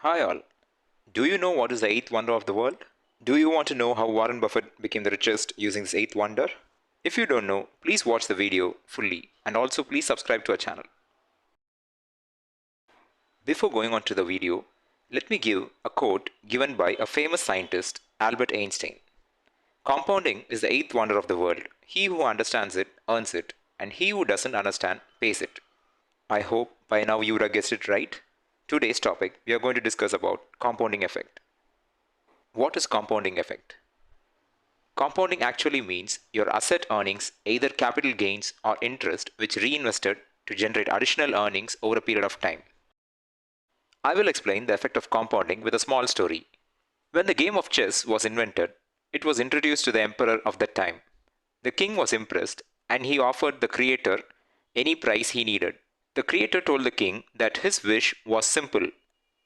Hi all. Do you know what is the eighth wonder of the world? Do you want to know how Warren Buffett became the richest using this eighth wonder? If you don't know, please watch the video fully and also please subscribe to our channel. Before going on to the video, let me give a quote given by a famous scientist, Albert Einstein. Compounding is the eighth wonder of the world. He who understands it earns it, and he who doesn't understand pays it. I hope by now you would have guessed it right. Today's topic, we are going to discuss about compounding effect. What is compounding effect? Compounding actually means your asset earnings, either capital gains or interest, which reinvested to generate additional earnings over a period of time. I will explain the effect of compounding with a small story. When the game of chess was invented, it was introduced to the emperor of that time. The king was impressed and he offered the creator any prize he needed. The creator told the king that his wish was simple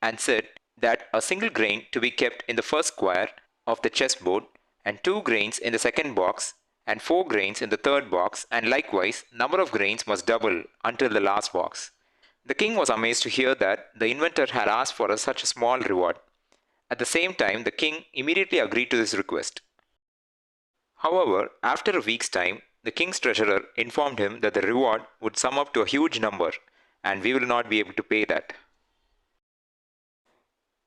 and said that a single grain to be kept in the first square of the chessboard and 2 grains in the second box and 4 grains in the third box, and likewise number of grains must double until the last box. The king was amazed to hear that the inventor had asked for such a small reward. At the same time, the king immediately agreed to this request. However, after a week's time, the king's treasurer informed him that the reward would sum up to a huge number and we will not be able to pay that.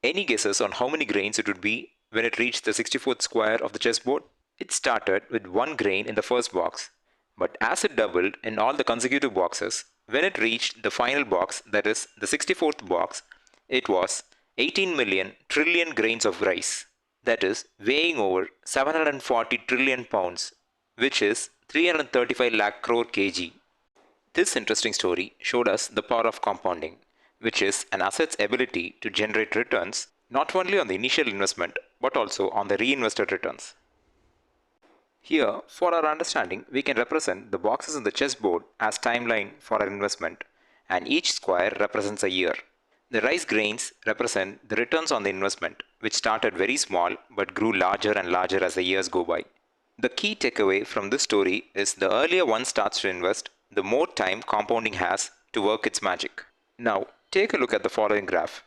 Any guesses on how many grains it would be when it reached the 64th square of the chessboard? It started with 1 grain in the first box, but as it doubled in all the consecutive boxes, when it reached the final box, that is the 64th box, it was 18 million trillion grains of rice, that is weighing over 740 trillion pounds, which is 335 lakh crore kg. This interesting story showed us the power of compounding, which is an asset's ability to generate returns not only on the initial investment but also on the reinvested returns. Here, for our understanding, we can represent the boxes in the chessboard as timeline for our investment, and each square represents a year. The rice grains represent the returns on the investment, which started very small but grew larger and larger as the years go by. The key takeaway from this story is the earlier one starts to invest, the more time compounding has to work its magic. Now, take a look at the following graph.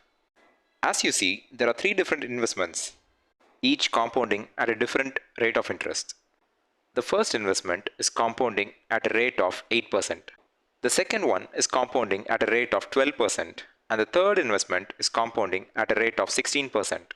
As you see, there are 3 different investments, each compounding at a different rate of interest. The first investment is compounding at a rate of 8%. The second one is compounding at a rate of 12%. And the third investment is compounding at a rate of 16%.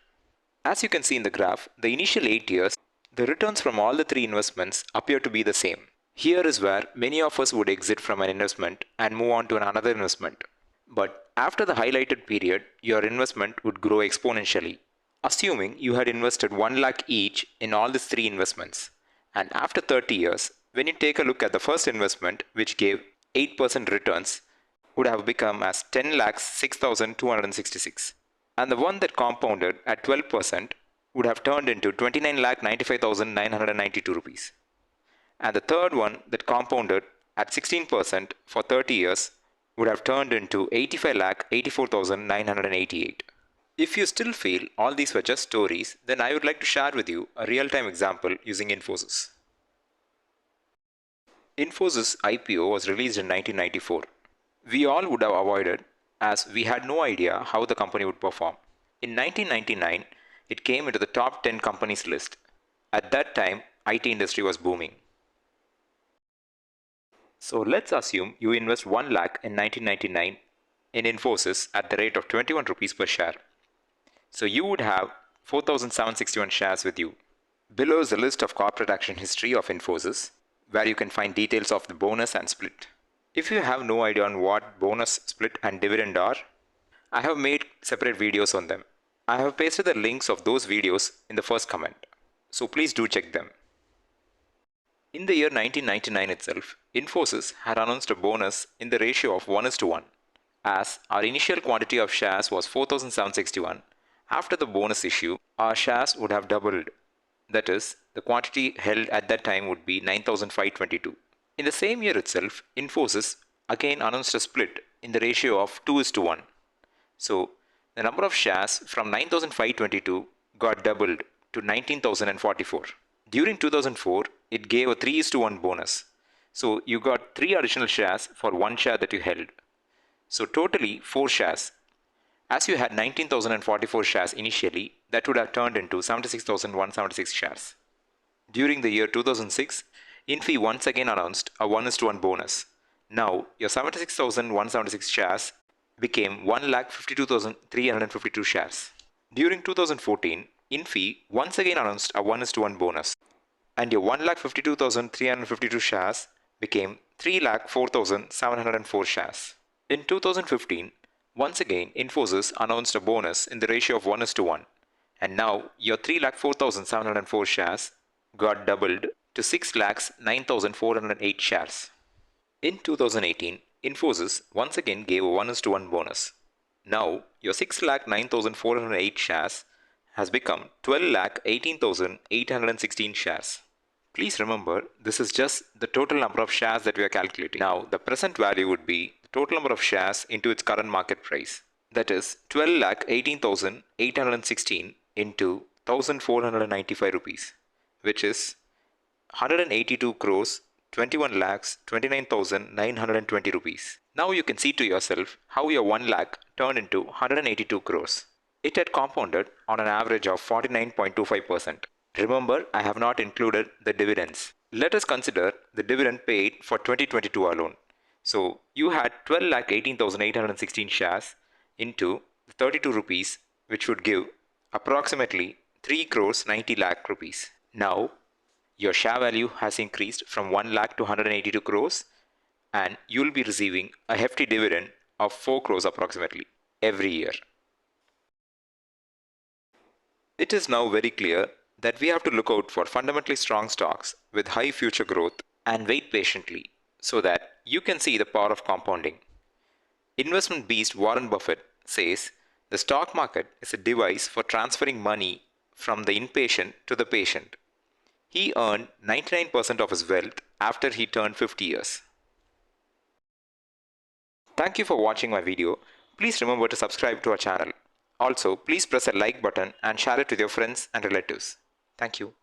As you can see in the graph, the initial 8 years, the returns from all the 3 investments appear to be the same. Here is where many of us would exit from an investment and move on to another investment. But after the highlighted period, your investment would grow exponentially. Assuming you had invested 1 lakh each in all these 3 investments. And after 30 years, when you take a look at the first investment, which gave 8% returns, would have become as 10,06,266. And the one that compounded at 12% would have turned into 29,95,992 rupees. And the third one that compounded at 16% for 30 years would have turned into 85,84,988. If you still feel all these were just stories, then I would like to share with you a real-time example using Infosys. Infosys IPO was released in 1994. We all would have avoided as we had no idea how the company would perform. In 1999, it came into the top 10 companies list. At that time, IT industry was booming. So let's assume you invest 1 lakh in 1999 in Infosys at the rate of 21 rupees per share. So you would have 4,761 shares with you. Below is a list of corporate action history of Infosys, where you can find details of the bonus and split. If you have no idea on what bonus, split and dividend are, I have made separate videos on them. I have pasted the links of those videos in the first comment, so please do check them. In the year 1999 itself, Infosys had announced a bonus in the ratio of 1:1. As our initial quantity of shares was 4,761, after the bonus issue, our shares would have doubled. That is, the quantity held at that time would be 9,522. In the same year itself, Infosys again announced a split in the ratio of 2:1. So, the number of shares from 9,522 got doubled to 19,044. During 2004, it gave a 3:1 bonus. So, you got 3 additional shares for 1 share that you held. So, totally 4 shares. As you had 19,044 shares initially, that would have turned into 76,176 shares. During the year 2006, Infi once again announced a 1:1 bonus. Now, your 76,176 shares became 1,52,352 shares. During 2014, Infi once again announced a 1:1 bonus, and your 1,52,352 shares became 3,04,704 shares. In 2015, once again Infosys announced a bonus in the ratio of 1:1, and now your 3,04,704 shares got doubled to 6,09,408 shares. In 2018, Infosys once again gave a 1:1 bonus. Now your 6,09,408 shares has become 12,18,816 shares. Please remember, this is just the total number of shares that we are calculating. Now, the present value would be the total number of shares into its current market price. That is 12,18,816 into 1,495 rupees, which is 182 crores 21 lakhs 29,920 rupees. Now you can see to yourself how your 1 lakh turned into 182 crores. It had compounded on an average of 49.25%. Remember, I have not included the dividends. Let us consider the dividend paid for 2022 alone. So you had 12,18,816 shares into 32 rupees, which would give approximately 3 crores 90 lakh rupees. Now your share value has increased from 1 lakh to 182 crores, and you will be receiving a hefty dividend of 4 crores approximately every year. It is now very clear that we have to look out for fundamentally strong stocks with high future growth and wait patiently so that you can see the power of compounding. Investment beast Warren Buffett says the stock market is a device for transferring money from the impatient to the patient. He earned 99% of his wealth after he turned 50 years. Thank you for watching my video. Please remember to subscribe to our channel. Also, please press a like button and share it with your friends and relatives. Thank you.